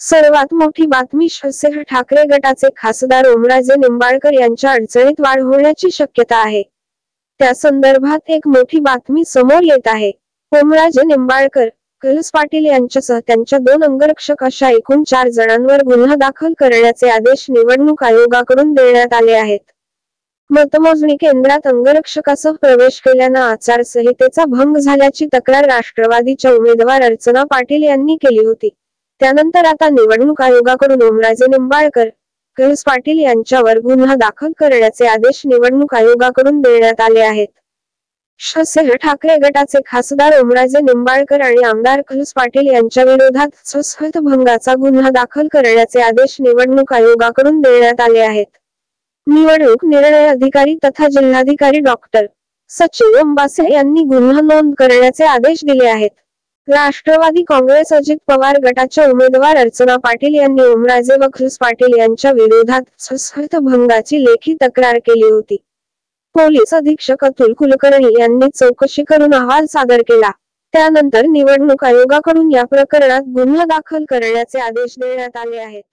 सर्वात मोठी बातमी शिवसेना ठाकरे गटाचे खासदार ओमराजे निंबाळकर यांच्या अडचणीत वाढ होण्याची शक्यता आहे। त्या संदर्भात एक मोठी बातमी समोर येत आहे। ओमराजे निंबाळकर, कलस पाटील यांच्यासह त्यांच्या 2 अंगरक्षक अशा एकूण 4 जणांवर गुन्हा दाखल करण्याचे आदेश निवडणूक आयोगाकडून देण्यात आले आहेत। मतमोजणी केंद्रात अंगरक्षकासह प्रवेश केल्यानं आचारसंहितेचा भंग झाल्याची तक्रार राष्ट्रवादीच्या उमेदवार अर्चना पाटील यांनी केली होती। त्यानंतर आता निवडणूक आयोगाकडून ओमराजे निंबाळकर, कलस पाटील यांच्यावर गुन्हा दाखल करण्याचे आदेश निवडणूक आयोगाकडून देण्यात आले आहेत। शिवसेना ठाकरे गटाचे खासदार ओमराजे निंबाळकर आणि आमदार कलस पाटील यांच्या विरोधात आचारसंहिता गुन्हा दाखल करण्याचे आदेश निवडणूक आयोगाकडून देण्यात आले आहेत। निवडणूक निर्णय अधिकारी तथा जिल्हाधिकारी डॉक्टर सचिन अंबासे यांनी गुन्हा नोंद करण्याचे आदेश दिले आहेत। राष्ट्रवादी काँग्रेस अजित पवार गटाच्या उमेदवार अर्चना पाटील यांनी ओमराजे व कलस पाटील यांच्या विरोधात आचारसंहिता भंगाची लेखी तक्रार केली होती। पोलीस अधीक्षक अतुल कुलकर्णी यांनी चौकशी करून अहवाल सादर केला। त्यानंतर निवडणूक आयोगाकडून या प्रकरणात गुन्हा दाखल करण्याचे आदेश देण्यात आले आहेत।